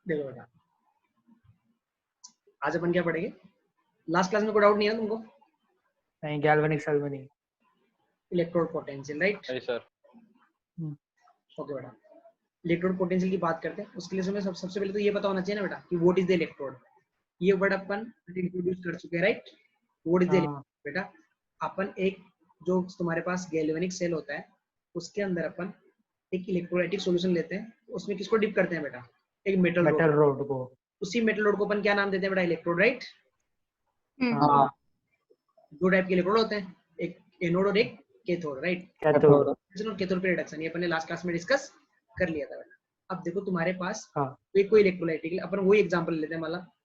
देखो बेटा, आज अपन क्या पढ़ेंगे? लास्ट क्लास में कोई डाउट नहीं है तुमको? नहीं, गैल्वेनिक सैल्वेनिक। Electrode potential, right? नहीं सर। ओके बेटा, इलेक्ट्रोड पोटेंशियल की बात करते हैं। उसके लिए सबसे पहले तो ये पता होना चाहिए ना बेटा कि व्हाट इज द इलेक्ट्रोड। ये वर्ड अपन इंट्रोड्यूस कर चुके हैं, right? What is the electrode. बेटा अपन एक जो तुम्हारे पास गैल्वेनिक सेल होता है उसके अंदर अपन एक इलेक्ट्रोलाइटिक सॉल्यूशन लेते हैं, उसमें किसको डिप करते हैं बेटा? एक मेटल रोड को। उसी मेटल रोड को अपन क्या नाम देते हैं बेटा? Electrode, right? हाँ। दो टाइप के इलेक्ट्रोड होते हैं, एक एनोड और एक कैथोड, राइट? कैथोड और कैथोड पे रिडक्शन ये अपने लास्ट क्लास में डिस्कस कर लिया था बेटा। अब देखो तुम्हारे पास हाँ। कोई इलेक्ट्रोलाइटिक, अपन वही एग्जांपल लेते हैं।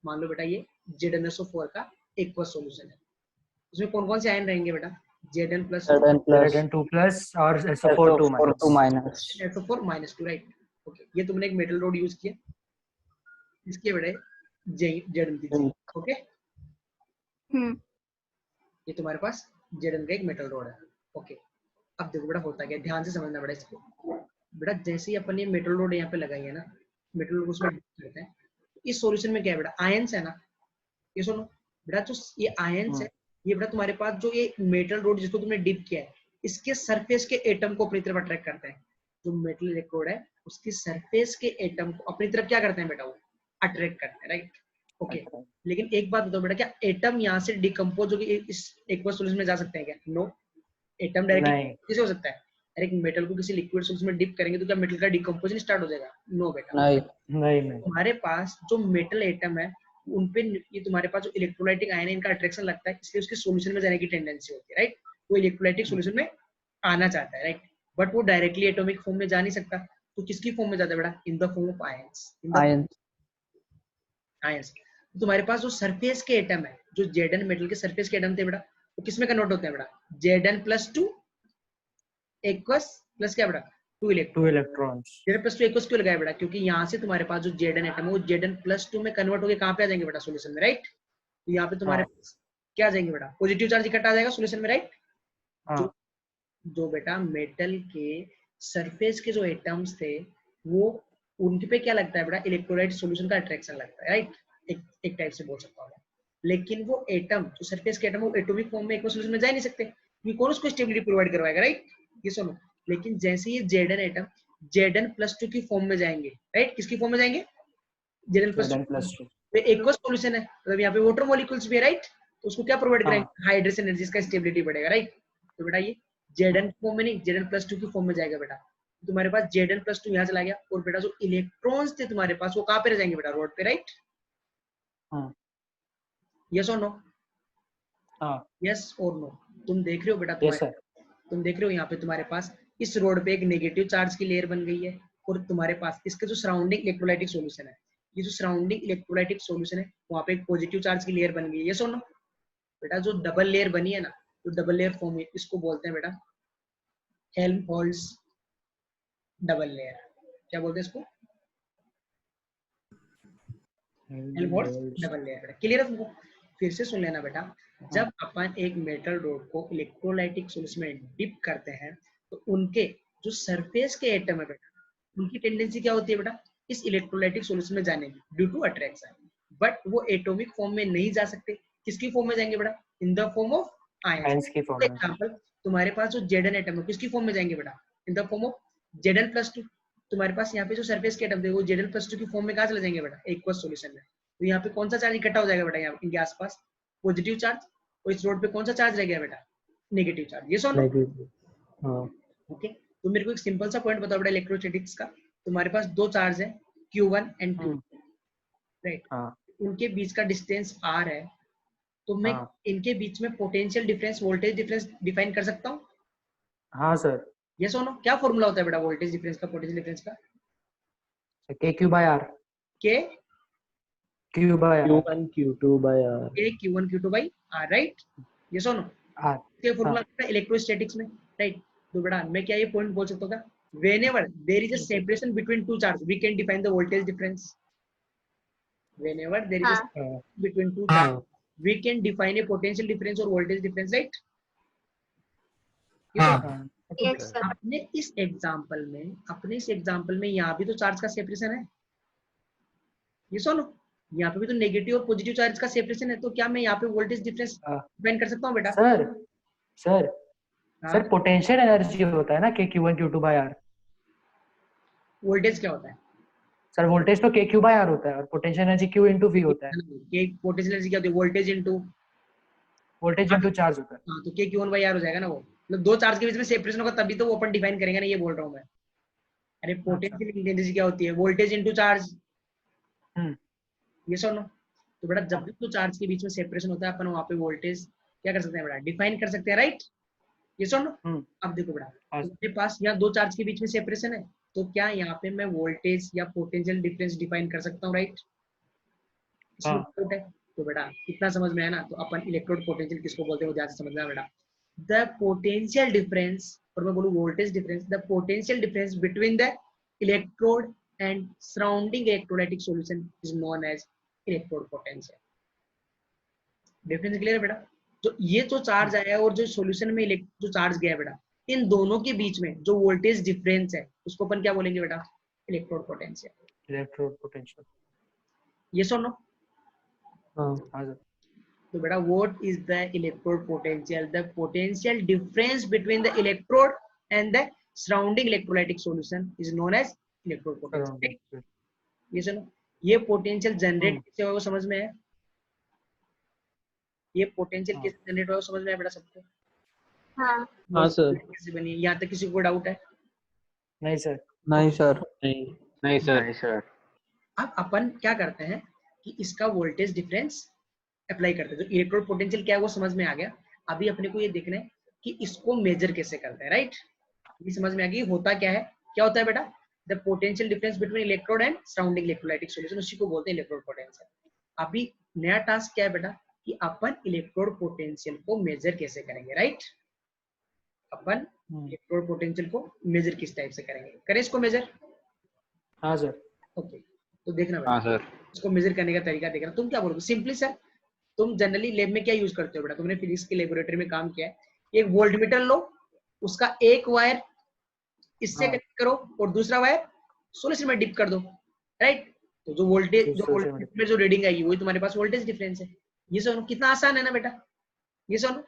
मान लो बेटा ये ZnSO4 का एक्वस सॉल्यूशन है। उसमें कौन कौन से आयन रहेंगे बेटा? Zn प्लस Zn2+ और SO4 SO4-2, राइट? ओके, ये तुमने एक मेटल रोड यूज किया, इसके बड़े Zn, ओके? ये तुम्हारे पास Zn का एक मेटल रोड है, ओके? अब देखो बेटा होता क्या, ध्यान से समझना बेटा इसको। बेटा जैसे ही अपन ये मेटल रोड यहाँ पे लगाई है ना, मेटल रोड उसमें करते हैं, इस सॉल्यूशन में क्या है बेटा? आयंस है ना। ये सुनो बेटा, जो ये आयंस है, ये बेटा तुम्हारे पास जो ये मेटल रोड जिसको तुमने डिप किया है, इसके सरफेस के एटम को अपनी तरफ अट्रैक्ट करते हैं। जो मेटल इलेक्ट्रोड है उसकी सरफेस के एटम को अपनी तरफ क्या करते हैं बेटा? वो अट्रैक्ट करते हैं, राइट? ओके, लेकिन एक बात बताओ बेटा, क्या एटम यहाँ से डिकम्पोज होकर इस एक्वस सॉल्यूशन में जा सकते हैं क्या? नो, एटम डायरेक्टली कैसे हो सकता है? एक मेटल को किसी लिक्विड सॉल्यूशन में डिप करेंगे तो क्या मेटल का डिकम्पोजिशन स्टार्ट हो जाएगा? नो बेटा, नहीं। तुम्हारे पास जो मेटल एटम है उनपे ये तुम्हारे पास जो इलेक्ट्रोलाइटिक आयन है इनका अट्रैक्शन लगता है, इसलिए उसके सॉल्यूशन में जाने की टेंडेंसी होती है, राइट? वो इलेक्ट्रोलाइटिक सॉल्यूशन में आना चाहता है, राइट? बट वो डायरेक्टली एटॉमिक फॉर्म में जा नहीं सकता, तो किसकी फॉर्म में जाता है बेटा? In the form of ions. Ions. तुम्हारे पास जो सरफेस के एटम है, जो Zn मेटल के सरफेस के एटम थे बेटा, वो किसमें कन्वर्ट होते हैं बेटा? Zn+2 एक्वस प्लस क्या बेटा? 2 इलेक्ट्रॉन्स। Zn+2 एक्वस क्यों लगाया बेटा? क्योंकि यहाँ से तुम्हारे पास जो Zn एटम है वो Zn+2 में कन्वर्ट होकर कहाँ पे आ जाएंगे बेटा? सॉल्यूशन में, राइट? तो यहाँ पे तुम्हारे पास क्या आ जाएंगे बेटा? पॉजिटिव चार्ज इकट्ठा आ जाएगा सॉल्यूशन में, राइट? जो बेटा मेटल के सरफेस के जो एटम्स थे वो उनके पे क्या लगता है बेटा? इलेक्ट्रोलाइट सॉल्यूशन का अट्रैक्शन लगता है, राइट? एक टाइप से बोल सकता हूँ। लेकिन वो एटम जो सरफेस के एटम वो एटॉमिक फॉर्म में एक्वस सॉल्यूशन में जा नहीं सकते, ये कौन उसको स्टेबिलिटी प्रोवाइड करवाएगा, राइट? ये सुनो, लेकिन जैसे ये Zn एटम Zn+2 की फॉर्म में जाएंगे, राइट? किसकी फॉर्म में जाएंगे? Zn+2। तो एक्वस सॉल्यूशन है, मतलब यहाँ पे वाटर मॉलिक्यूल्स भी है, राइट? तो उसको क्या प्रोवाइड करेंगे? हाइड्रेशन एनर्जी, का स्टेबिलिटी बढ़ेगा, राइट? तो बेटा ये Zn फॉर्म में नहीं, Zn+2 की फॉर्म में जाएगा बेटा। तुम्हारे पास Zn+2 यहाँ चला गया, और बेटा जो इलेक्ट्रॉन्स थे तुम्हारे पास वो कहाँ पे रह जाएंगे बेटा? रोड पे, राइट? यस और नो? यस और नो? तुम देख रहे हो बेटा, तुम देख रहे हो यहाँ पे तुम्हारे पास इस रोड पे एक नेगेटिव चार्ज की लेयर बन गई है, और तुम्हारे पास इसके जो सराउंडिंग इलेक्ट्रोलाइटिक सॉल्यूशन है, ये जो सराउंडिंग इलेक्ट्रोलाइटिक सॉल्यूशन है वहाँ पे एक पॉजिटिव चार्ज की लेयर बन गई है। यस और नो? बेटा जो डबल लेयर बनी है ना, जो डबल लेयर फॉर्म है, इसको बोलते हैं बेटा हेल्महोल्ट्ज डबल लेयर। क्या बोलते हैं इसको? Helmholtz double layer. क्लियर है तुमको? फिर से सुन लेना बेटा, जब अपन एक मेटल रोड को इलेक्ट्रोलाइटिक सॉल्यूशन में डिप करते हैं तो उनके जो सरफेस के एटम है बेटा, उनकी टेंडेंसी क्या होती है बेटा? इस इलेक्ट्रोलाइटिक सॉल्यूशन में जाने की, ड्यू टू अट्रैक्शन। बट वो एटॉमिक फॉर्म में नहीं जा सकते, किसकी फॉर्म में जाएंगे बेटा? In the form of ions की फॉर्म में। एग्जांपल, तुम्हारे पास जो Zn एटम है किसकी फॉर्म में जाएंगे बेटा? In the form of Zn+2। तुम्हारे पास यहाँ पे जो सरफेस के एटम थे वो Zn+2 की फॉर्म में कहाँ चले जाएंगे बेटा? एक्वस सॉल्यूशन में। तो यहाँ पे कौन सा चार्ज इकट्ठा हो जाएगा बेटा? यहाँ इनके आसपास पॉजिटिव चार्ज, और इस रोड पे कौन सा चार्ज रह गया बेटा? Negative charge. ये सुनो, ओके? तो मेरे को एक सिंपल सा पॉइंट बताओ बेटा इलेक्ट्रोस्टैटिक्स का। तुम्हारे पास दो चार्ज है Q1 एंड Q2, राइट? उनके बीच का डिस्टेंस R है, तो मैं इनके बीच में potential difference, voltage difference define कर सकता हूँ? हाँ सर। यस और नो? क्या फॉर्मूला होता है बेटा वोल्टेज डिफरेंस का, पोटेंशियल डिफरेंस का? KQ/R। Q1 Q2/R। Q1 Q2/R, right? Yes और नो? ये फॉर्मूला इलेक्ट्रोस्टैटिक्स में, राइट? तो बेटा मैं क्या ये पॉइंट बोल सकता हूँ? Whenever there is a separation between two charges, we can define the voltage difference. Whenever there is a separation between two charges, we can define a potential difference or voltage difference, right? अपने इस example में यहाँ भी तो charge का separation है, ये सुनो, यहाँ पे भी तो नेगेटिव और पॉजिटिव चार्ज का सेपरेशन है, तो क्या मैं यहाँ पे वोल्टेज डिफरेंस डिफाइन कर सकता हूँ बेटा? सर सर हाँ, सर पोटेंशियल एनर्जी होता है ना Q1 Q2 bye are. Voltage क्या होता है? सर वोल्टेज तो KQ बाय आर होता है और potential energy Q into V होता है। के पोटेंशियल एनर्जी क्या होती है? Voltage into, voltage into charge होता है। हाँ तो के क्यू वन बाई आर हो जाएगा ना वो, मतलब दो चार्ज के बीच में सेपरेशन होगा तभी तो वो अपन डिफाइन करेंगे ना, ये बोल रहा हूँ मैं। अरे अच्छा। पोटेंशियल एनर्जी क्या होती है? वोल्टेज इंटू चार्ज, हम्म। ये सुनो। तो बेटा जब हाँ। भी तो चार्ज के बीच में सेपरेशन होता है अपन वहाँ पे वोल्टेज क्या कर सकते हैं बेटा? डिफाइन कर सकते हैं, राइट? ये सुनो। हम्म। अब देखो बेटा, हाँ तो मेरे पास यहाँ दो चार्ज के बीच में सेपरेशन है, तो क्या यहाँ पे मैं वोल्टेज या पोटेंशियल डिफरेंस डिफाइन कर सकता हूँ, राइट? इसमें हाँ डाउट है? तो बेटा इतना समझ में आया ना, तो अपन इलेक्ट्रोड पोटेंशियल किसको बोलते हैं वो ध्यान से समझना बेटा। द पोटेंशियल डिफरेंस, और मैं बोलूँ voltage difference, the potential difference between the electrode and surrounding electrolytic solution is known as electrode potential. Difference clear है बेटा? तो ये जो चार्ज आया है और जो सॉल्यूशन में जो चार्ज गया है बेटा, इन दोनों के बीच में जो वोल्टेज डिफरेंस है उसको अपन क्या बोलेंगे बेटा? Electrode potential. Electrode potential. ये सुनो। हाँ sir. So beta, what is the electrode potential? The potential difference between the electrode and the surrounding electrolytic solution is known as electrode potential. Surrounding. ये सुनो, ये पोटेंशियल जनरेट हम्म। कैसे होगा वो समझ में है? ये पोटेंशियल हाँ। कैसे जनरेट होगा समझ में है बेटा सबको? हाँ वो हाँ सर। कैसे बनी है? यहाँ तक किसी को डाउट है? नहीं सर। नहीं सर। नहीं नहीं सर। नहीं सर। अब अपन क्या करते हैं कि इसका वोल्टेज डिफरेंस अप्लाई करते हैं। तो इलेक्ट्रोड पोटेंशियल क्या है वो समझ में आ गया। अभी अपने को ये देखना है कि इसको मेजर कैसे करते हैं, राइट? ये समझ में आ गई होता क्या है? क्या होता है बेटा? The potential difference between electrode and surrounding electrolytic solution, उसी को बोलते हैं इलेक्ट्रोड पोटेंशियल। अभी नया टास्क क्या है बेटा कि अपन इलेक्ट्रोड पोटेंशियल को मेजर कैसे करेंगे, राइट? अपन इलेक्ट्रोड पोटेंशियल को मेजर किस टाइप से करेंगे? करें इसको मेजर? हाँ सर। ओके, तो देखना बेटा हाँ सर। इसको मेजर करने का तरीका देखना। तुम क्या बोलोगे? सिंपली सर, तुम जनरली लैब में क्या यूज करते हो बेटा? तुमने फिजिक्स की लेबोरेटरी में काम किया है, एक वोल्टमीटर लो, उसका एक वायर इससे हाँ। कनेक्ट करो और दूसरा वायर सोल्यूशन में डिप कर दो, राइट? तो जो वोल्टेज में जो रीडिंग आएगी वही तुम्हारे पास वोल्टेज डिफरेंस है। ये सुनो कितना आसान है ना बेटा। ये सुनो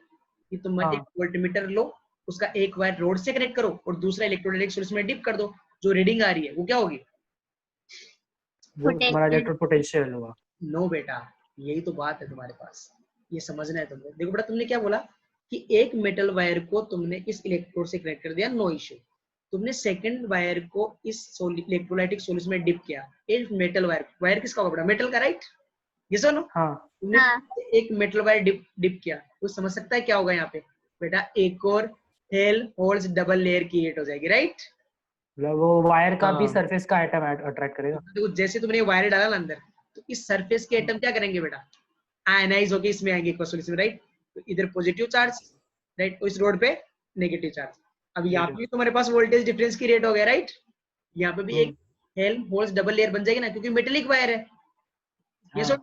कि तुम हाँ। एक वोल्टमीटर लो, उसका एक वायर रोड से कनेक्ट करो और दूसरा इलेक्ट्रोलाइटिक सॉल्यूशन में डिप कर दो, जो रीडिंग आ रही है वो क्या होगी? वो हमारा इलेक्ट्रोड पोटेंशियल होगा। नो बेटा, यही तो बात है तुम्हारे पास, ये समझना है तुमको। देखो बेटा तुमने क्या बोला कि एक मेटल वायर को तुमने इस इलेक्ट्रोड से कनेक्ट कर दिया, नो इश्यू। तुमने सेकंड वायर को इस इलेक्ट्रोलाइटिक सॉल्यूशन में डिप किया, एक मेटल वायर, वायर किसका होगा बेटा? मेटल का, राइट? ये सुनो, हाँ। तुमने हाँ एक मेटल वायर डिप किया, तो समझ सकता है क्या होगा यहाँ पे बेटा? एक और hello holes double layer create हो जाएगी, राइट? मतलब वो वायर का भी हाँ। सरफेस का एटम अट्रैक्ट करेगा। देखो जैसे तुमने वायर डाला ना अंदर, तो इस सरफेस के एटम क्या करेंगे बेटा? आयनाइज होके इसमें आएंगे इक्वल सॉल्यूशन, राइट? तो इधर पॉजिटिव चार्ज, राइट, और इस रोड पे नेगेटिव चार्ज। अब यहाँ पे भी तुम्हारे पास वोल्टेज डिफरेंस क्रिएट हो गया, राइट? यहाँ पे भी एक हेल्म होल्स डबल लेयर बन जाएगी ना, क्योंकि मेटेलिक वायर है। ये हाँ।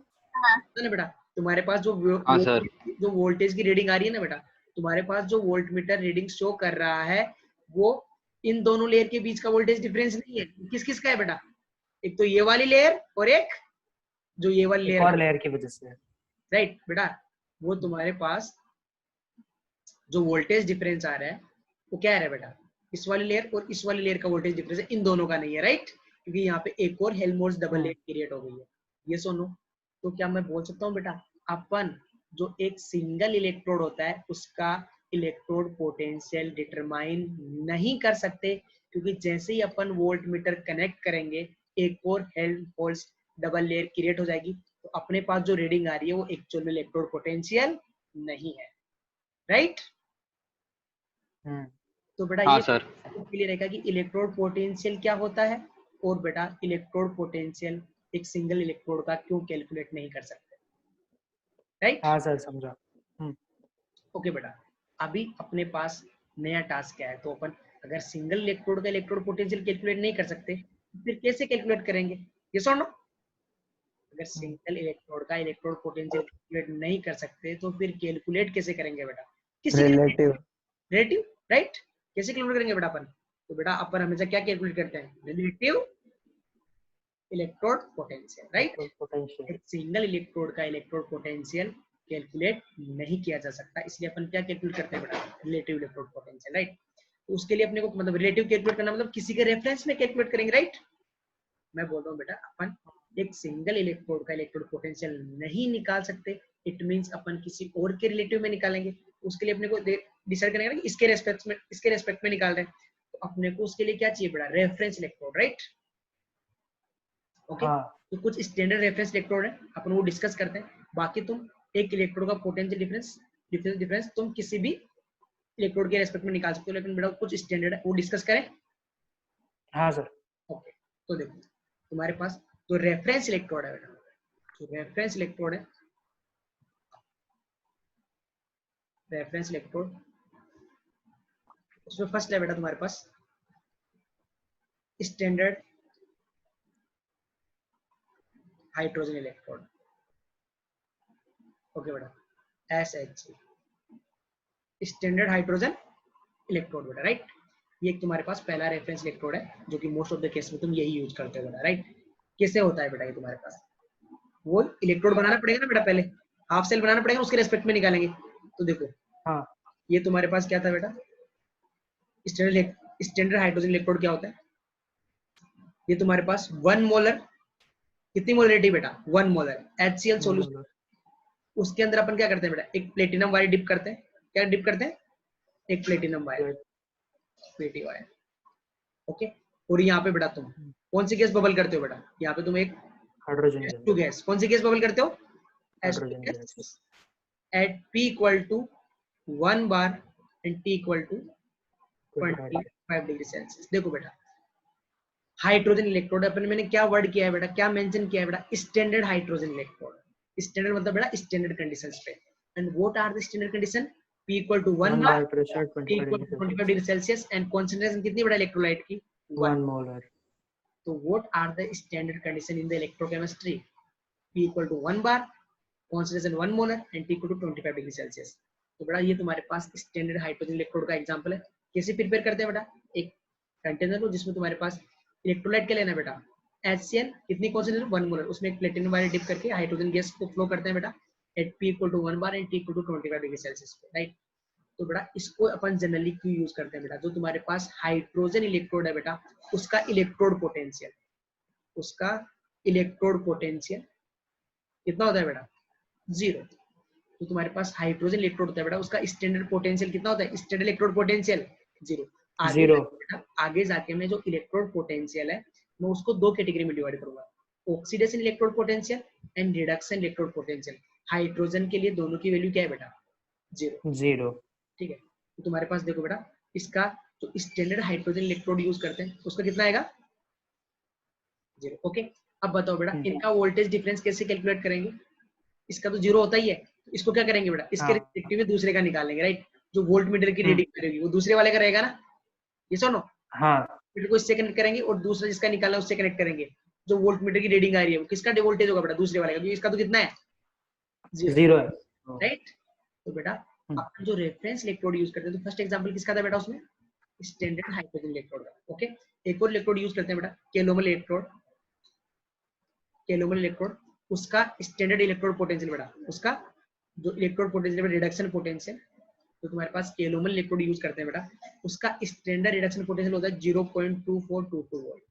ना बेटा, तुम्हारे पास जो हाँ सर। जो वोल्टेज की रीडिंग आ रही है ना बेटा, तुम्हारे पास जो वोल्टमीटर रीडिंग शो कर रहा है वो इन दोनों लेयर के बीच का वोल्टेज डिफरेंस नहीं है। किस किस का है बेटा? एक तो ये वाली लेयर और एक जो ये वाली एक लेयर, और लेयर की वजह से। राइट बेटा? वो तुम्हारे पास जो वोल्टेज डिफरेंस आ रहा है वो क्या आ रहा है बेटा? इस वाली लेयर और इस वाली लेयर का वोल्टेज डिफरेंस है, इन दोनों का नहीं है, राइट? क्योंकि यहाँ पे एक और हेल्महोल्ट्ज डबल लेयर क्रिएट हो गई है। ये सुनो, तो क्या मैं बोल सकता हूँ बेटा अपन जो एक सिंगल इलेक्ट्रोड होता है उसका इलेक्ट्रोड पोटेंशियल डिटरमाइन नहीं कर सकते, क्योंकि जैसे ही अपन वोल्ट मीटर कनेक्ट करेंगे एक और हेल्महोल्ट्ज डबल लेयर क्रिएट हो जाएगी, तो अपने पास जो रीडिंग आ रही है वो एक्चुअल में इलेक्ट्रोड पोटेंशियल नहीं है, राइट? तो बेटा हाँ ये सर। क्लियर रहेगा कि इलेक्ट्रोड पोटेंशियल क्या होता है, और बेटा इलेक्ट्रोड पोटेंशियल एक सिंगल इलेक्ट्रोड का क्यों कैलकुलेट नहीं कर सकते, राइट? हाँ सर समझा। ओके बेटा, अभी अपने पास नया टास्क क्या है? तो अपन अगर सिंगल इलेक्ट्रोड का इलेक्ट्रोड पोटेंशियल कैलकुलेट नहीं कर सकते तो फिर कैसे कैलकुलेट करेंगे? ये सुनो, अगर सिंगल इलेक्ट्रोड का इलेक्ट्रोड पोटेंशियल कैलकुलेट नहीं कर सकते तो फिर कैलकुलेट कैसे करेंगे बेटा? किसी रिलेटिव। Relative, right? कैसे कैलकुलेट करेंगे बेटा अपन? तो बेटा अपन हमेशा क्या कैलकुलेट करते हैं? Relative electrode potential, right. Potential. एक सिंगल इलेक्ट्रोड का इलेक्ट्रोड पोटेंशियल कैलकुलेट नहीं किया जा सकता, इसलिए अपन क्या कैलकुलेट करते हैं बेटा, रिलेटिव इलेक्ट्रोड पोटेंशियल, राइट। तो उसके लिए अपने को मतलब रिलेटिव कैलकुलेट करना मतलब किसी के रेफरेंस में कैलकुलेट करेंगे, राइट। मैं बोल रहा हूँ बेटा अपन एक सिंगल इलेक्ट्रोड का इलेक्ट्रोड पोटेंशियल नहीं निकाल सकते, इट मींस अपन किसी और के रिलेटिव में निकालेंगे। उसके लिए अपने को डिसाइड करेंगे ना कि इसके रेस्पेक्ट में निकाल रहे हैं, तो अपने को उसके लिए क्या चाहिए बेटा, रेफरेंस इलेक्ट्रोड, राइट। ओके, तो कुछ स्टैंडर्ड रेफरेंस इलेक्ट्रोड है, अपन वो डिस्कस करते हैं। बाकी तुम एक इलेक्ट्रोड का पोटेंशियल डिफरेंस तुम किसी भी इलेक्ट्रोड के रेस्पेक्ट में निकाल सकते हो, लेकिन बेटा कुछ स्टैंडर्ड है वो डिस्कस करें। हाँ सर। ओके, तो देखो तुम्हारे पास तो रेफरेंस इलेक्ट्रोड है बेटा, तो रेफरेंस इलेक्ट्रोड है, रेफरेंस इलेक्ट्रोड उसमें फर्स्ट है बेटा तुम्हारे पास स्टैंडर्ड हाइड्रोजन इलेक्ट्रोड। ओके बेटा, SH स्टैंडर्ड हाइड्रोजन इलेक्ट्रोड बेटा, राइट। ये तुम्हारे पास पहला रेफरेंस इलेक्ट्रोड है, जो कि मोस्ट ऑफ द केस में तुम यही यूज करते हो बेटा, राइट। कैसे होता है बेटा ये तुम्हारे पास, वो इलेक्ट्रोड बनाना पड़ेगा ना बेटा, पहले हाफ सेल बनाना पड़ेगा, उसके रेस्पेक्ट में निकालेंगे। तो देखो हाँ, ये तुम्हारे पास क्या था बेटा, स्टैंडर्ड हाइड्रोजन इलेक्ट्रोड क्या होता है, ये तुम्हारे पास 1 मोलर, कितनी मोलरिटी बेटा, 1 मोलर HCl सॉल्यूशन, उसके अंदर अपन क्या करते हैं बेटा, एक प्लेटिनम वायर डिप करते हैं। क्या डिप करते हैं, एक platinum wire, PT wire. Okay, और यहाँ पे बेटा तुम कौन सी गैस बबल करते हो बेटा, यहाँ पे तुम एक हाइड्रोजन H2 गैस, कौन सी गैस बबल करते हो, H2 hydrogen gas at P equal to 1 bar and T equal to 25 degree Celsius. देखो बेटा हाइड्रोजन इलेक्ट्रोड अपन मैंने क्या वर्ड किया है बेटा, क्या मेंशन किया है बेटा, स्टैंडर्ड हाइड्रोजन इलेक्ट्रोड। स्टैंडर्ड मतलब बेटा स्टैंडर्ड कंडीशंस पे, and what are the standard condition, P equal to 1 bar, T equal to 25 degree Celsius, and concentration कितनी बेटा इलेक्ट्रोलाइट की, 1 मोलर। तो what are the standard condition in the electrochemistry, P equal to 1 bar, concentration 1 molar and T equal to 25 degree Celsius. तो बेटा ये तुम्हारे पास standard hydrogen electrode का एग्जांपल है। कैसे प्रिपेयर करते हैं बेटा, एक कंटेनर लो जिसमें तुम्हारे पास इलेक्ट्रोलाइट क्या लेना बेटा, HCl, कितनी कॉन्सेंट्रेशन 1 मोलर, उसमें एक प्लेटिनम वायर डिप करके हाइड्रोजन गैस को फ्लो करते हैं बेटा eight P equal to 1 bar and T equal to 25 degree Celsius पे, राइट। तो बेटा इसको अपन जनरली क्यों यूज करते हैं बेटा, जो तुम्हारे पास हाइड्रोजन इलेक्ट्रोड है बेटा उसका इलेक्ट्रोड पोटेंशियल, उसका इलेक्ट्रोड पोटेंशियल कितना होता है बेटा, 0। तो तुम्हारे पास हाइड्रोजन इलेक्ट्रोड होता है बेटा, उसका स्टैंडर्ड पोटेंशियल कितना होता है, स्टैंडर्ड इलेक्ट्रोड पोटेंशियल 0। आगे जाके मैं जो इलेक्ट्रोड पोटेंशियल है मैं उसको दो कैटेगरी में डिवाइड करूंगा, oxidation electrode potential and reduction electrode potential. Hydrogen के लिए दोनों की वैल्यू क्या है बेटा, 0। ठीक है, तो तुम्हारे पास देखो बेटा इसका जो स्टैंडर्ड हाइड्रोजन इलेक्ट्रोड यूज करते हैं उसका कितना आएगा, 0। ओके, अब बताओ बेटा इनका वोल्टेज डिफरेंस कैसे कैलकुलेट करेंगे, इसका तो 0 होता ही है, तो इसको क्या करेंगे बेटा, इसके रिस्पेक्टिव में दूसरे का निकालेंगे, राइट। जो वोल्ट मीटर की रीडिंग करेगी वो दूसरे वाले का रहेगा ना, ये सुनो। हाँ, मीटर को इससे कनेक्ट करेंगे और दूसरा जिसका निकालना है उससे कनेक्ट करेंगे। जो वोल्ट मीटर की रीडिंग आ रही है वो किसका वोल्टेज होगा बेटा, दूसरे वाले का, इसका तो कितना है, 0 है, राइट। तो बेटा अपन जो रेफरेंस इलेक्ट्रोड यूज करते हैं, तो फर्स्ट एग्जांपल किसका था बेटा उसमें, स्टैंडर्ड हाइड्रोजन इलेक्ट्रोड का। ओके, एक और इलेक्ट्रोड यूज करते हैं बेटा, कैलोमल इलेक्ट्रोड। कैलोमल इलेक्ट्रोड उसका स्टैंडर्ड इलेक्ट्रोड पोटेंशियल बेटा, उसका जो इलेक्ट्रोड पोटेंशियल रिडक्शन पोटेंशियल, तो तुम्हारे पास कैलोमल इलेक्ट्रोड यूज करते हैं बेटा, उसका स्टैंडर्ड रिडक्शन पोटेंशियल होता है 0.2422 वोल्ट।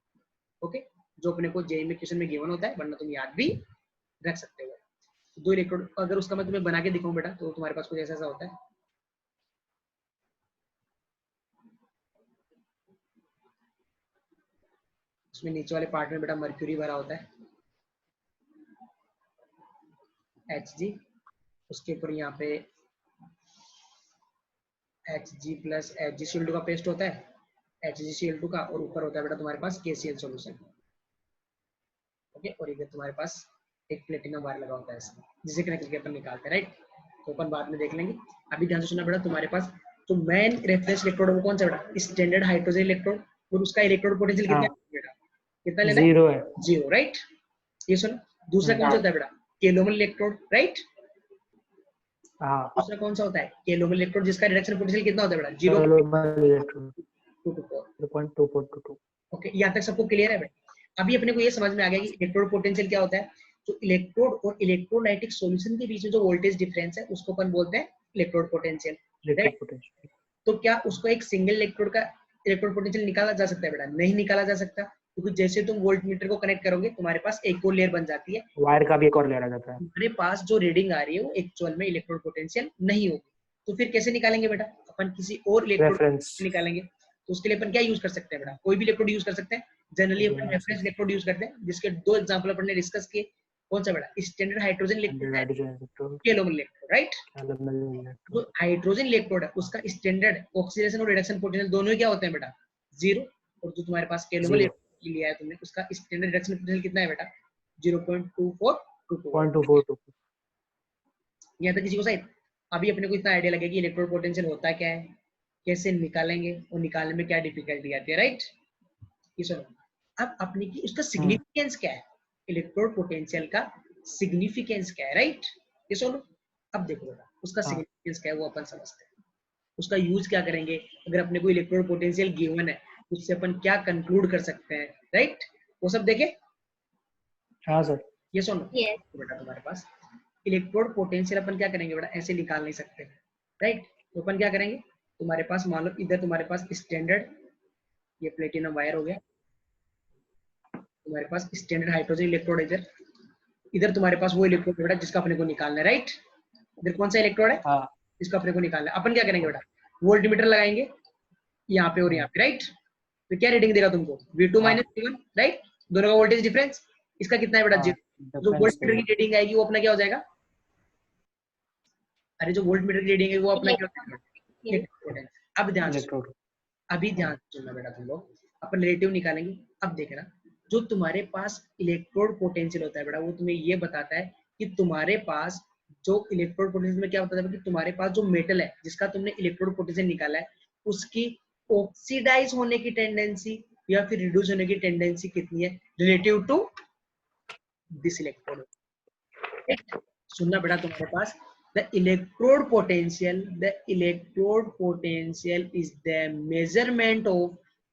ओके, जो अपने को जेईई में क्वेश्चन में गिवन होता है, वरना तुम याद भी रख सकते हो। दो इलेक्ट्रोड अगर उसका मैं तुम्हें बना के दिखाऊं बेटा, तो तुम्हारे पास कुछ ऐसा होता है, उसमें नीचे वाले पार्ट में बेटा मर्क्यूरी भरा होता है Hg, उसके ऊपर यहाँ पे Hg प्लस HgCl2 का पेस्ट होता है, HgCl2 का, और ऊपर होता है बेटा तुम्हारे पास KCl सॉल्यूशन। ओके, और इधर तुम्हारे पास एक प्लेटिनम वायर लगा होता है इसमें, जिसे कनेक्ट करके अपन निकालते हैं, राइट। तो अपन बाद में देख लेंगे, अभी ध्यान से सुनना बेटा। तुम्हारे पास जो मेन रेफरेंस इलेक्ट्रोड वो कौन सा बेटा, स्टैंडर्ड हाइड्रोजन इलेक्ट्रोड, और उसका इलेक्ट्रोड पोटेंशियल कितना है बेटा, कितना लेना है, 0, राइट। ये सुनो, दूसरा कौन सा होता है बेटा, कैलोमल इलेक्ट्रोड, राइट। दूसरा कौन सा होता है, कैलोमल इलेक्ट्रोड, जिसका रिडक्शन पोटेंशियल कितना होता है बेटा, 0.224। ओके, यहाँ तक सबको क्लियर है बेटा। अभी अपने को ये समझ में आ गया कि इलेक्ट्रोड पोटेंशियल क्या होता है। तो इलेक्ट्रोड और इलेक्ट्रोलाइटिक सॉल्यूशन के बीच में जो वोल्टेज डिफरेंस है उसको अपन बोलते हैं electrode potential, electric right. Potential. तो क्या उसको एक सिंगल इलेक्ट्रोड का इलेक्ट्रोड पोटेंशियल निकाला जा सकता है बेटा? नहीं निकाला जा सकता, क्योंकि जैसे तुम वोल्ट मीटर को कनेक्ट करोगे तुम्हारे पास एक और लेयर बन जाती है, वायर का भी एक और लेयर आ जाता है। तुम्हारे पास जो रीडिंग आ रही है वो एक्चुअल में इलेक्ट्रोड पोटेंशियल नहीं होगी। तो फिर कैसे निकालेंगे बेटा? अपन किसी और इलेक्ट्रोड रेफरेंस निकालेंगे। तो उसके लिए अपन क्या यूज कर सकते हैं बेटा? कोई भी इलेक्ट्रोड यूज कर सकते हैं। जनरली अपन रेफरेंस इलेक्ट्रोड यूज करते हैं, जिसके दो एग्जांपल अपन ने डिस्कस किए। कौन सा बेटा? Standard hydrogen electrode, hydrogen electrode, calomel electrode, right. Aluminium जो इलेक्ट्रोड। हाइड्रोजन इलेक्ट्रोड है उसका स्टैंडर्ड ऑक्सीडेशन और रिडक्शन पोटेंशियल दोनों ही क्या होते हैं बेटा? जीरो। और जो तुम्हारे पास केलोमल 0 लिया है तुमने, उसका स्टैंडर्ड रिडक्शन पोटेंशियल कितना है बेटा? 0.2422। 0.242। यहाँ तक किसी को सही? अभी अपने को इतना आइडिया लगेगा कि इलेक्ट्रोड पोटेंशियल होता क्या है, कैसे निकालेंगे और निकालने में क्या डिफिकल्टी आती है, राइट। ये सुनो, अब अपने की उसका सिग्निफिकेंस क्या है, इलेक्ट्रोड पोटेंशियल का सिग्निफिकेंस क्या है, राइट। ये सुनो, अब देखो बेटा उसका हाँ सिग्निफिकेंस क्या है वो अपन समझते हैं। उसका यूज क्या करेंगे, अगर अपने को इलेक्ट्रोड पोटेंशियल गिवन है उससे अपन क्या कंक्लूड कर सकते हैं, राइट। वो सब देखे। हाँ सर। ये सुनो तो बेटा तुम्हारे पास इलेक्ट्रोड पोटेंशियल अपन क्या करेंगे बेटा, ऐसे निकाल नहीं सकते, राइट। तो अपन क्या करेंगे, तुम्हारे पास मान लो इधर तुम्हारे पास स्टैंडर्ड ये प्लेटिनम वायर हो गया, तुम्हारे पास स्टैंडर्ड हाइड्रोजन इलेक्ट्रोड इधर, इधर तुम्हारे पास वो इलेक्ट्रोड बेटा जिसका अपने को निकालना है, राइट। इधर कौन सा इलेक्ट्रोड है हाँ जिसका अपने को निकालना है। अपन क्या करेंगे बेटा, वोल्टमीटर लगाएंगे यहाँ पे और यहाँ पे, राइट। तो क्या रीडिंग देगा तुमको? V2 हाँ माइनस V1, राइट। दोनों का वोल्टेज डिफरेंस, इसका कितना है बेटा? हाँ, जीरो। जो डिफरेंस वोल्टमीटर की रीडिंग आएगी वो अपना क्या हो जाएगा? अरे जो वोल्टमीटर की रीडिंग है वो अपना क्या हो जाएगा? इलेक्ट्रोड। अब ध्यान से इलेक्ट्रोड। अभी ध्यान से सुनना बेटा तुम लोग, अपन रिलेटिव निकालेंगे। अब देखना, जो तुम्हारे पास इलेक्ट्रोड पोटेंशियल होता है बेटा वो तुम्हें ये बताता है कि तुम्हारे पास जो इलेक्ट्रोड पोटेंशियल में क्या बताता है कि तुम्हारे पास जो मेटल है जिसका तुमने इलेक्ट्रोड पोटेंशियल निकाला है उसकी ऑक्सीडाइज होने की टेंडेंसी या फिर रिड्यूस होने की टेंडेंसी कितनी है रिलेटिव टू दिस इलेक्ट्रोड। सुनना बेटा तुम्हारे पास the electrode potential is the measurement of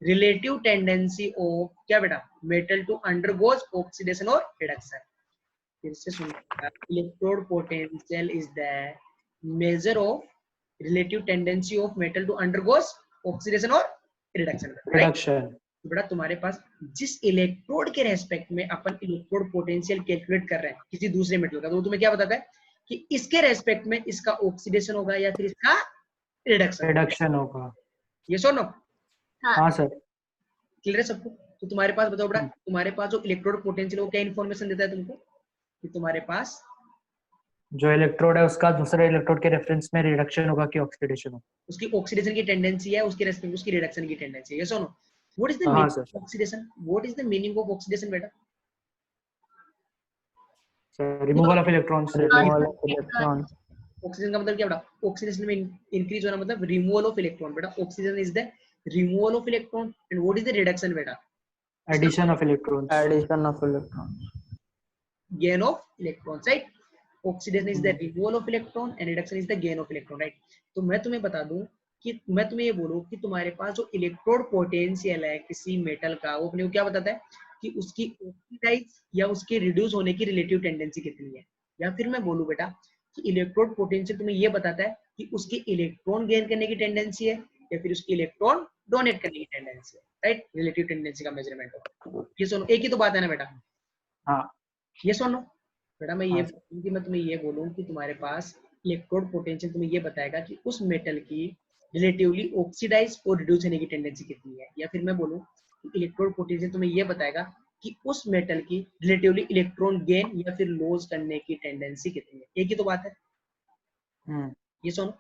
relative tendency of क्या बेटा metal to undergoes oxidation or reduction। फिर से सुनना, electrode potential is the measure of relative tendency of metal to undergoes oxidation or reduction, right। Reduction. तो बेटा तुम्हारे पास जिस electrode के रेस्पेक्ट में अपन इलेक्ट्रोड पोटेंशियल कैलकुलेट कर रहे हैं किसी दूसरे मेटल का, तो तुम्हें क्या बताता है कि इसके रेस्पेक्ट में इसका ऑक्सीडेशन होगा या फिर इसका रिडक्शन। रिडक्शन होगा। ये सुनो, हाँ सर। क्लियर है सबको? तो तुम्हारे पास बताओ बेटा, तुम्हारे पास जो इलेक्ट्रोड पोटेंशियल वो क्या इन्फॉर्मेशन देता है तुमको कि तुम्हारे पास जो इलेक्ट्रोड है उसका दूसरे इलेक्ट्रोड के रेफरेंस में रिडक्शन होगा कि ऑक्सीडेशन होगा। उसकी ऑक्सीडेशन की टेंडेंसी है, उसके रेस्पेक्ट उसकी रिडक्शन की टेंडेंसी है। ये सुनो, व्हाट इज द हाँ meaning sir. Of oxidation? What is the meaning of oxidation बेटा? Sir removal of electrons. Removal of electron. Oxygen का मतलब क्या बेटा? ऑक्सीडेशन में इंक्रीज होना मतलब रिमूवल ऑफ इलेक्ट्रॉन बेटा। Oxygen is the removal of electron and what is the reduction बेटा? Addition of electrons. Addition of electron. gain of electrons, right। oxidation is the removal of electron and reduction is the gain of electron, right। तो मैं तुम्हें बता दूं कि मैं तुम्हें ये बोलूं कि तुम्हारे पास जो इलेक्ट्रोड पोटेंशियल है किसी मेटल का वो अपने को क्या बताता है कि उसकी ऑक्सीडाइज या उसके रिड्यूस होने की रिलेटिव टेंडेंसी कितनी है। या फिर मैं बोलूं बेटा कि इलेक्ट्रोड पोटेंशियल तुम्हें ये बताता है कि उसकी इलेक्ट्रॉन गेन करने की टेंडेंसी है या फिर उसकी इलेक्ट्रॉन डोनेट करने की टेंडेंसी है, राइट। रिलेटिव टेंडेंसी का मेजरमेंट होगा। ये सुनो, एक ही तो बात है ना बेटा? हाँ ये सुनो बेटा, मैं ये हाँ। कि मैं तुम्हें ये बोलूं कि तुम्हारे पास इलेक्ट्रोड पोटेंशियल तुम्हें ये बताएगा कि उस मेटल की रिलेटिवली ऑक्सीडाइज और रिड्यूस होने की टेंडेंसी कितनी है। या फिर मैं बोलूं कि इलेक्ट्रोड पोटेंशियल तुम्हें ये बताएगा कि उस मेटल की रिलेटिवली इलेक्ट्रॉन गेन या फिर लॉस करने की टेंडेंसी कितनी है। एक ही तो बात है। ये सुनो,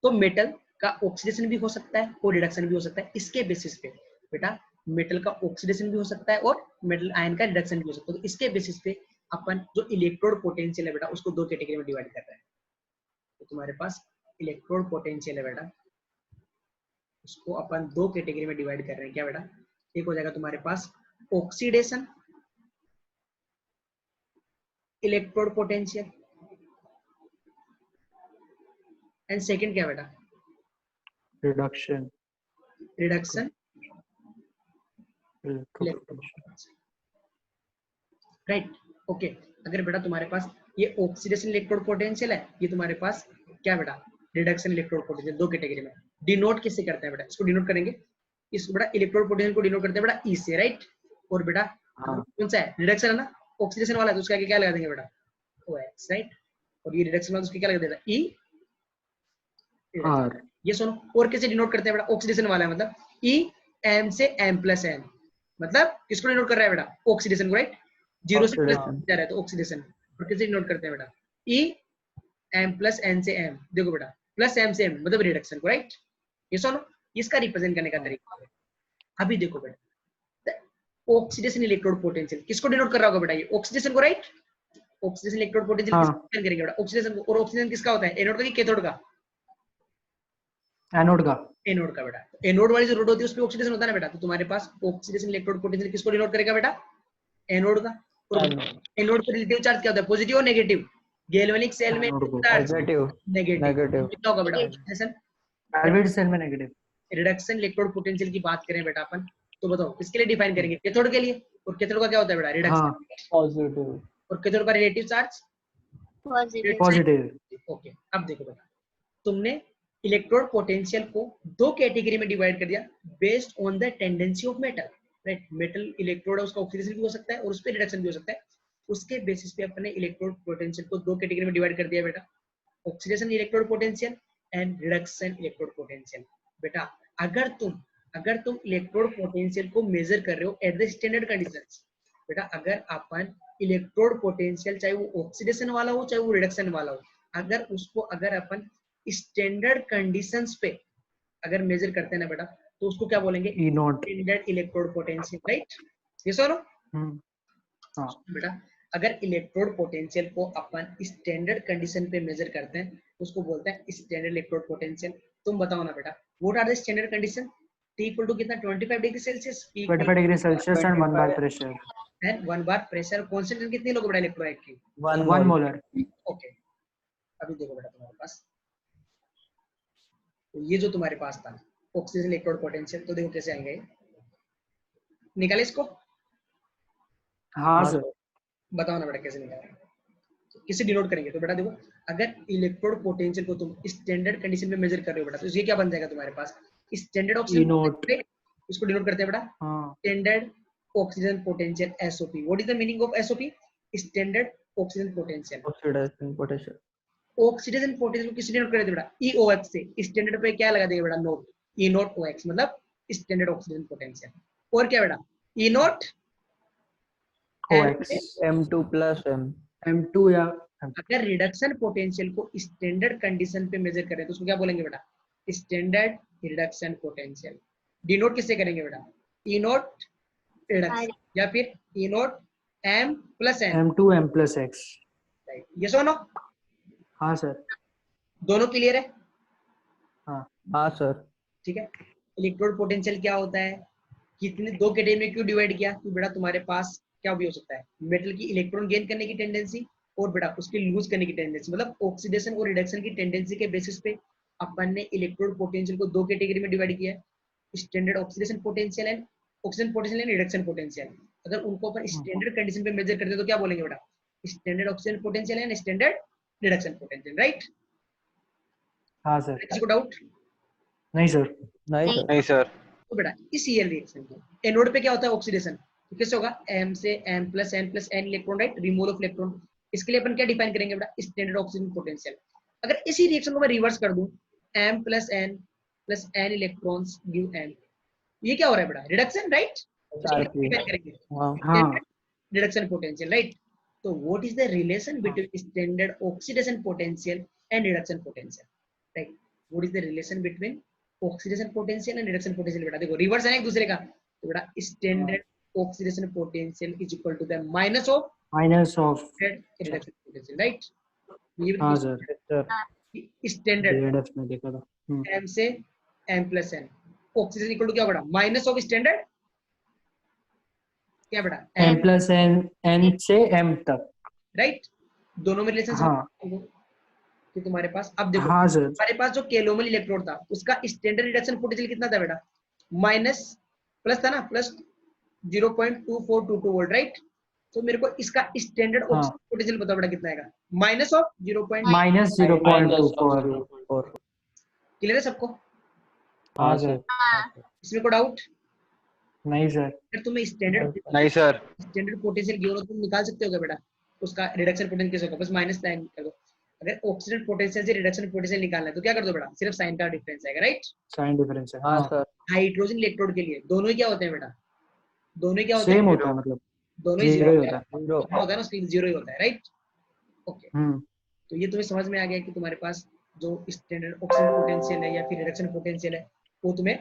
तो मेटल का ऑक्सीडेशन भी हो सकता है और रिडक्शन भी हो सकता है। इसके बेसिस पे बेटा मेटल का ऑक्सीडेशन भी हो सकता है और मेटल आयन का रिडक्शन भी हो सकता है। तो इसके बेसिस पे अपन जो इलेक्ट्रोड पोटेंशियल है बेटा उसको दो कैटेगरी में डिवाइड कर रहे हैं। तो तुम्हारे पास इलेक्ट्रोड पोटेंशियल है बेटा, उसको अपन दो कैटेगरी में डिवाइड कर रहे हैं। क्या बेटा? एक हो जाएगा तुम्हारे पास oxidation electrode potential and second क्या बेटा? Reduction reduction electrode potential. Right okay. अगर बेटा तुम्हारे पास ये ऑक्सीडेशन इलेक्ट्रोड पोटेंशियल है, ये तुम्हारे पास क्या बेटा रिडक्शन इलेक्ट्रोड पोटेंशियल, दो कैटेगरी में। डिनोट किससे करते हैं बेटा, इसको डिनोट करेंगे, इस बेटा इलेक्ट्रोड पोटेंशियल को डिनोट करते हैं बेटा ई से, राइट। और बेटा हाँ कौन सा है, रिडक्शन है ना, ऑक्सीडेशन वाला है, तो उसके आगे क्या लगा देंगे बेटा, OX, राइट। और ये रिडक्शन वाला उसके क्या लगा देगा, ई आर ये सुनो। और कैसे डिनोट करते हैं बेटा, ऑक्सीडेशन वाला है मतलब ई एम से एम प्लस एन, मतलब किसको डिनोट कर रहा है बेटा, ऑक्सीडेशन को, राइट। जीरो से प्लस ऑक्सीडेशन जा रहा है तो ऑक्सीडेशन। और कैसे डिनोट करते हैं बेटा, ई एम प्लस एन से एम, देखो बेटा प्लस एम से एम मतलब रिडक्शन को, राइट। ये सुनो, इसका रिप्रेजेंट करने का तरीका है। अभी देखो बेटा ऑक्सीडेशन इलेक्ट्रोड पोटेंशियल किसको डिनोट कर रहा होगा बेटा, ये ऑक्सीडेशन को, राइट। ऑक्सीडेशन इलेक्ट्रोड पोटेंशियल हाँ। किसको करेंगे बेटा, ऑक्सीडेशन को। और ऑक्सीजन किसका होता है, एनोड का कि कैथोड का, एनोड का। एनोड का बेटा। एनोड वाली जो रोड होती है उसमें ऑक्सीडेशन होता है ना बेटा, तो तुम्हारे पास ऑक्सीडेशन इलेक्ट्रोड पोटेंशियल किसको डिनोट करेगा बेटा, एनोड का। और एनोड पे रिलेटिव चार्ज क्या होता है, पॉजिटिव और नेगेटिव। गैल्वेनिक सेल में एनोड को चार्ज नेगेटिव नेगेटिव, नेगेटिव कितना होगा बेटा ऑक्सीडेशन। वैल्यूड सेल में नेगेटिव। रिडक्शन इलेक्ट्रोड पोटेंशियल की बात करें बेटा अपन, तो बताओ किसके लिए डिफाइन करेंगे, कैथोड के लिए। और कैथोड का क्या होता है बेटा, रिडक्शन। हाँ पॉजिटिव और कैथोड का रिलेटिव चार्ज पॉजिटिव। ओके। अब देखो बेटा, तुमने इलेक्ट्रोड पोटेंशियल को दो कैटेगरी में डिवाइड कर दिया based on the tendency of metal, right. Metal electrode है, उसका ऑक्सीडेशन भी हो सकता है और उस पर रिडक्शन भी हो सकता है। उसके बेसिस पे अपने इलेक्ट्रोड पोटेंशियल को दो कैटेगरी में डिवाइड कर दिया बेटा, oxidation electrode potential and reduction electrode potential. बेटा अगर तुम इलेक्ट्रोड पोटेंशियल को मेजर कर रहे हो एट द स्टैंडर्ड कंडीशंस, बेटा अगर अपन इलेक्ट्रोड पोटेंशियल चाहे वो ऑक्सीडेशन वाला हो चाहे वो रिडक्शन वाला हो, अगर अपन स्टैंडर्ड कंडीशंस पे अगर मेजर करते हैं ना बेटा, तो उसको क्या बोलेंगे, E naught. Standard electrode potential, right. ये सुनो हाँ बेटा, अगर इलेक्ट्रोड पोटेंशियल को अपन स्टैंडर्ड कंडीशन पे मेजर करते हैं तो उसको बोलते हैं स्टैंडर्ड इलेक्ट्रोड पोटेंशियल। तुम बताओ ना बेटा, what are the standard condition, T equal to कितना 25 degree Celsius, 25 degree Celsius and 1 bar pressure. And 1 bar pressure, constant कितनी लोगे बेटा इलेक्ट्रोलाइट की, 1 मोलर। ओके। अभी देखो बेटा तुम्हारे पास, तो ये जो तुम्हारे पास था ऑक्सीजन इलेक्ट्रोड पोटेंशियल, तो देखो कैसे आएंगे, निकाले इसको, हाँ सर। बताओ ना बेटा कैसे निकालेंगे, तो किसे डिनोट करेंगे। तो बेटा देखो, अगर इलेक्ट्रोड पोटेंशियल को तुम स्टैंडर्ड कंडीशन में मेजर कर रहे हो बेटा, तो ये क्या बन जाएगा तुम्हारे पास, स्टैंडर्ड ई ऑक्सीजन, नोट। इसको डिनोट करते हैं बेटा हाँ standard oxygen potential, SOP। What is the meaning of SOP, standard oxygen potential. Oxidation potential oxidation potential को किससे डिनोट करेंगे बेटा, EOX से। स्टैंडर्ड पे क्या लगा देंगे बेटा, नोट, E नोट OX मतलब स्टैंडर्ड ऑक्सीजन पोटेंशियल। और क्या बेटा, E note OX M2 plus M M2 या अगर रिडक्शन पोटेंशियल को स्टैंडर्ड कंडीशन पे मेजर करें तो उसको क्या बोलेंगे बेटा, स्टैंडर्ड रिडक्शन पोटेंशियल। डिनोट किससे करेंगे बेटा, E नोट रिडक्शन या फिर E note M plus N, M2 M plus X। Right. ये सुनो, हाँ सर। दोनों क्लियर है, हाँ सर ठीक है। इलेक्ट्रोड पोटेंशियल क्या होता है, कितने दो कैटेगरी में क्यों डिवाइड किया, कि बेटा तुम्हारे पास क्या भी हो सकता है, मेटल की इलेक्ट्रॉन गेन करने की टेंडेंसी और बेटा उसकी लूज करने की टेंडेंसी, मतलब ऑक्सीडेशन और रिडक्शन की टेंडेंसी के बेसिस पे अपन ने इलेक्ट्रोड पोटेंशियल को दो कैटेगरी में डिवाइड किया है, standard oxidation potential and oxygen potential and reduction potential. अगर उनको अपन स्टैंडर्ड कंडीशन पे मेजर करते हैं तो क्या बोलेंगे बेटा, standard oxygen potential and standard reduction potential, right. हाँ सर। किसी को डाउट, नहीं सर। नहीं सर तो बेटा इस ईयर रिएक्शन को एनोड पे क्या होता है ऑक्सीडेशन, तो कैसे होगा, M से M plus N electron, right, removal of electron. इसके लिए अपन क्या डिफाइन करेंगे बेटा, स्टैंडर्ड ऑक्सीजन पोटेंशियल। अगर इसी रिएक्शन को मैं रिवर्स कर दूं, M plus N electrons give M, ये क्या हो रहा है बेटा, रिडक्शन, राइट। हाँ रिडक्शन पोटेंशियल, राइट। तो what is the relation between standard oxidation potential and reduction potential, right. What is the relation between oxidation potential and reduction potential, बेटा देखो रिवर्स है एक दूसरे का, तो बेटा standard oxidation potential is equal to the minus of reduction potential, right. हाँ sir. Standard DDF में देखा था। M से M plus N, oxygen equal to क्या बेटा, माइनस ऑफ स्टैंडर्ड क्या बेटा, M प्लस N से M तक, राइट। दोनों में रिलेशन हाँ कि तुम्हारे पास, अब देखो हाँ सर। हमारे पास जो केलोमल इलेक्ट्रोड था उसका स्टैंडर्ड रिडक्शन पोटेंशियल कितना था बेटा, माइनस प्लस था ना, प्लस 0.2422 वोल्ट, राइट। तो मेरे को इसका स्टैंडर्ड हाँ। ऑक्सीजन पोटेंशियल बताओ बेटा कितना आएगा, माइनस ऑफ 0.4। माइनस 0.24। क्लियर है सबको? हाँ सर। इसमें कोई डाउट? नहीं सर। अगर तुम्हें स्टैंडर्ड नहीं सर। पोटेंशियल गिवन हो तो तुम निकाल सकते हो क्या बेटा, उसका रिडक्शन पोटेंशियल कैसे होगा, बस माइनस साइन कर दो। अगर ऑक्सीजन पोटेंशियल से रिडक्शन पोटेंशियल निकालना है तो क्या कर दो बेटा, सिर्फ साइन का डिफरेंस आएगा, राइट? साइन डिफरेंस है। हाँ हाँ सर। हाइड्रोजन इलेक्ट्रोड के लिए दोनों ही क्या होते हैं बेटा, दोनों ही क्या होते सेम हैं, होता है, मतलब दोनों ही जीरो जीरो ही होता होता है, है। जीरो। होता है ना, उसके जीरो ही होता है, राइट? ओके, हम्म। तो ये तुम्हें समझ में आ गया कि तुम्हारे पास जो स्टैंडर्ड ऑक्सीजन पोटेंशियल है या फिर रिडक्शन पोटेंशियल है वो तुम्हें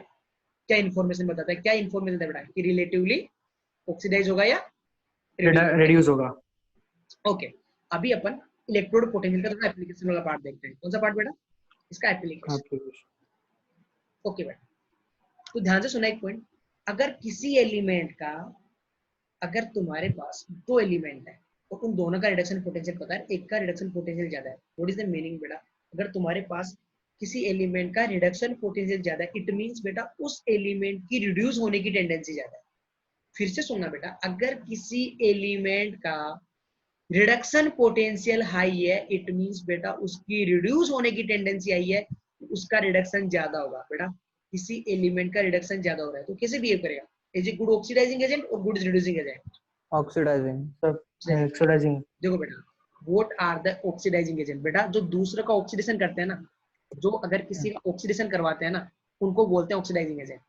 क्या इन्फॉर्मेशन बताता है, क्या इन्फॉर्मेशन देता है बेटा, कि रिलेटिवली ऑक्सीडाइज होगा या रिड्यूस होगा। ओके, अभी अपन इलेक्ट्रोड पोटेंशियल का थोड़ा एप्लीकेशन वाला पार्ट देखते हैं। कौन सा पार्ट बेटा? इसका एप्लीकेशन। ओके बेटा, तो ध्यान से सुना एक पॉइंट, अगर किसी एलिमेंट का, अगर तुम्हारे पास दो एलिमेंट है और उन दोनों का रिडक्शन पोटेंशियल पता है, एक का रिडक्शन पोटेंशियल ज्यादा है, व्हाट इज द मीनिंग बेटा, अगर तुम्हारे पास किसी एलिमेंट का रिडक्शन पोटेंशियल ज्यादा है, इट मींस बेटा उस एलिमेंट की रिड्यूस होने की टेंडेंसी ज्यादा है। फिर से सुनना बेटा, अगर किसी एलिमेंट का रिडक्शन पोटेंशियल हाई है, इट मींस बेटा उसकी रिड्यूस होने की टेंडेंसी हाई है, उसका रिडक्शन ज्यादा होगा। बेटा किसी एलिमेंट का रिडक्शन ज्यादा हो रहा है तो कैसे बिहेव करेगा, is it good oxidising agent और गुड रिड्यूसिंग एजेंट? ऑक्सीडाइजिंग। सब ऑक्सीडाइजिंग। देखो बेटा, what are the oxidising agent, बेटा जो दूसरे का ऑक्सीडेशन करते हैं ना, जो अगर किसी का ऑक्सीडेशन करवाते हैं ना, उनको बोलते हैं ऑक्सीडाइजिंग एजेंट।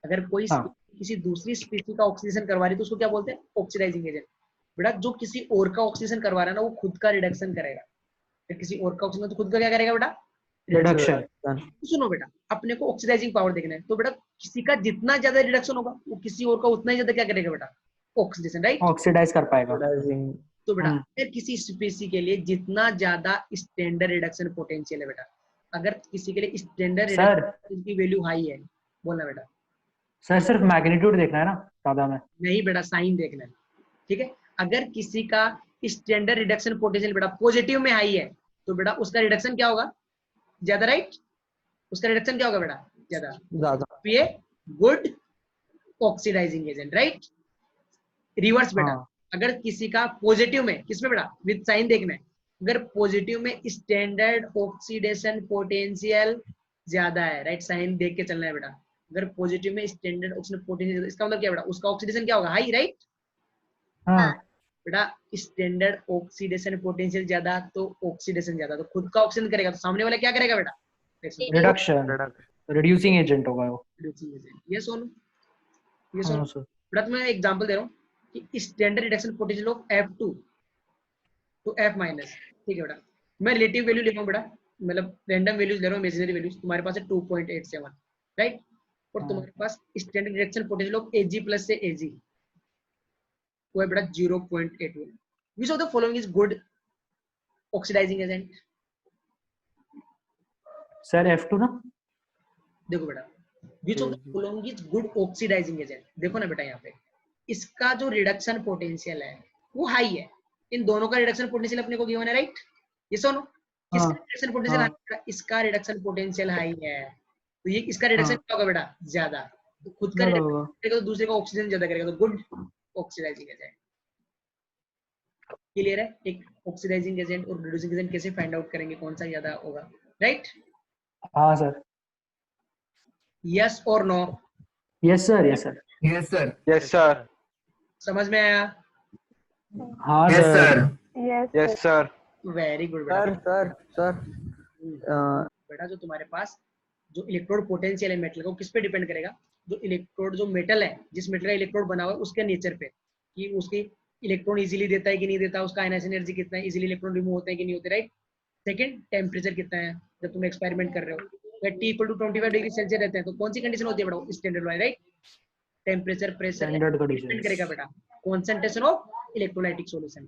अगर कोई हाँ। किसी दूसरी स्पीशीज का ऑक्सीडेशन करवा रही है तो उसको क्या बोलते हैं, ऑक्सीडाइजिंग एजेंट। बेटा जो किसी और का ऑक्सीडेशन करवा रहा है ना, वो खुद का रिडक्शन करेगा, फिर किसी और का ऑक्सीडेशन तो खुद का क्या करेगा बेटा, रिडक्शन। तो सुनो बेटा, अपने को ऑक्सीडाइजिंग पावर देखना है, तो बेटा किसी का जितना ज्यादा रिडक्शन होगा वो किसी और का उतना ही ज्यादा क्या करेगा बेटा, ऑक्सीडेशन, राइट? ऑक्सीडाइज कर पाएगा। ऑक्सीडाइजिंग। तो बेटा अगर किसी स्पीसी के लिए जितना ज्यादा स्टैंडर्ड रिडक्शन पोटेंशियल है बेटा, अगर किसी के लिए स्टैंडर्ड सर रिडक्शन की वैल्यू हाई है, बोलना बेटा। सर सिर्फ मैग्नीट्यूड देखना है ना ज्यादा में। नहीं बेटा, साइन देखना है, ठीक है? अगर किसी का स्टैंडर्ड रिडक्शन पोटेंशियल बेटा पॉजिटिव में हाई है तो बेटा उसका रिडक्शन क्या होगा, ज्यादा, राइट? उसका रिडक्शन क्या होगा बेटा, ज्यादा। ज्यादा। ये good oxidising agent, right? Reverse बेटा, हाँ। अगर किसी का पॉजिटिव में, किसमें बेटा, विद साइन देखना है, अगर पॉजिटिव में स्टैंडर्ड ऑक्सीडेशन पोटेंशियल ज्यादा है, राइट, साइन देख के चलना है बेटा। अगर पॉजिटिव में स्टैंडर्ड ऑक्सीडेशन पोटेंशियल, इसका मतलब क्या बेटा, उसका ऑक्सीडेशन क्या होगा, हाई, राइट? हाँ। बेटा स्टैंडर्ड ऑक्सीडेशन पोटेंशियल ज्यादा तो ऑक्सीडेशन ज्यादा, तो खुद का ऑक्सीजन करेगा तो सामने वाला क्या करेगा बेटा, रिडक्शन। रिड्यूसिंग एजेंट होगा वो। ये सोनू, ये सोनू। हाँ सर। बेटा मैं एग्जांपल दे रहा हूँ कि standard reduction potential of F2 to F minus, ठीक है बेटा, मैं रिलेटिव वैल्यू ले रहा हूँ बेटा, मतलब रैंडम वैल्यूज ले रहा हूँ, इमेजिनरी वैल्यूज। तुम्हारे पास है 2.87, राइट? और तुम्हारे पास standard reduction potential of Ag plus से Ag वो है बेटा 0.81। Which of the following is good oxidising agent? Sir F2 ना। देखो बेटा, which of the following is good oxidising agent, देखो ना बेटा यहाँ पे इसका जो रिडक्शन पोटेंशियल है वो हाई है, इन दोनों का रिडक्शन पोटेंशियल अपने को गिवन है, राइट? ये सुनो, किसका रिडक्शन पोटेंशियल हाई, इसका रिडक्शन पोटेंशियल हाई है, तो ये इसका रिडक्शन क्या होगा बेटा, ज्यादा। तो खुद का रिडक्शन करेगा तो दूसरे का ऑक्सीजन ज्यादा करेगा, तो गुड ऑक्सीडाइजिंग एजेंट। क्लियर है? एक ऑक्सीडाइजिंग एजेंट और रिड्यूसिंग एजेंट कैसे फाइंड आउट करेंगे कौन सा ज्यादा होगा, राइट? हाँ सर। यस और no? Yes sir. Yes sir. Yes sir. Yes sir. समझ में आया? हाँ yes sir. Sir. Yes sir. Very good बेटा। सर बेटा जो तुम्हारे पास जो इलेक्ट्रोड पोटेंशियल है मेटल का, वो किस पे डिपेंड करेगा, जो इलेक्ट्रोड, जो मेटल है, जिस मेटल का इलेक्ट्रोड बना हुआ है उसके नेचर पे, कि उसकी इलेक्ट्रॉन इजीली देता है कि नहीं देता, उसका आयनाइजेशन एनर्जी कितना है, इजीली इलेक्ट्रॉन रिमूव होते हैं कि नहीं होते, राइट? सेकंड, टेम्परेचर कितना है जब तुम एक्सपेरिमेंट कर रहे हो, अगर T = 25 डिग्री सेल्सियस रहते हैं तो कौन सी कंडीशन होती है बेटा, स्टैंडर्ड वाली, right? Temperature, pressure standard depend conditions. करेगा बेटा कंसंट्रेशन ऑफ इलेक्ट्रोलाइटिक सॉल्यूशन,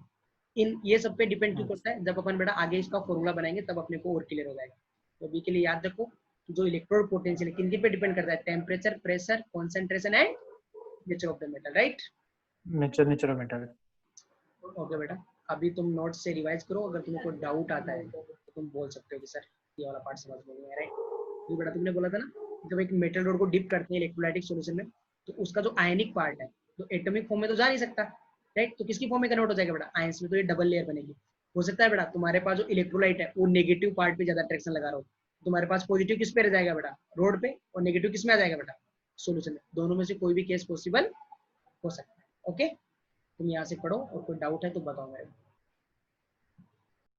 इन ये सब पे डिपेंड क्यों करता है, जब अपन बेटा आगे इसका फॉर्मूला बनाएंगे तब अपने को और क्लियर हो जाएगा। तो अभी के लिए याद रखो कि जो इलेक्ट्रोड पोटेंशियल किन पे डिपेंड करता है, temperature, pressure, concentration and nature of the metal, right? Nature of metal. Okay बेटा, अभी तुम नोट्स से रिवाइज करो, अगर तुम्हें कोई डाउट आता है तो तुम बोल सकते हो कि सर ये वाला पार्ट समझ में नहीं आया, राइट? ये बेटा तुमने बोला था ना, जब एक मेटल रोड को डिप करते हैं इलेक्ट्रोलाइटिक सॉल्यूशन में तो उसका जो आयनिक पार्ट है, तो एटॉमिक फॉर्म में तो जा नहीं सकता, राइट। तो किसकी फॉर्म में कन्वर्ट हो जाएगा बेटा, आयंस में, तो ये डबल लेयर बनेगी। हो सकता है बेटा तुम्हारे पास जो इलेक्ट्रोलाइट है वो नेगेटिव पार्ट पे ज्यादा अट्रैक्शन लगा रहा हो, तुम्हारे पास पॉजिटिव किस पे रह जाएगा बेटा, रोड पे, और नेगेटिव किस में आ जाएगा बेटा, सोल्यूशन में। दोनों में से कोई भी केस पॉसिबल हो सकता है। ओके, तुम यहाँ से पढ़ो और कोई डाउट है तो बताओ मेरे को।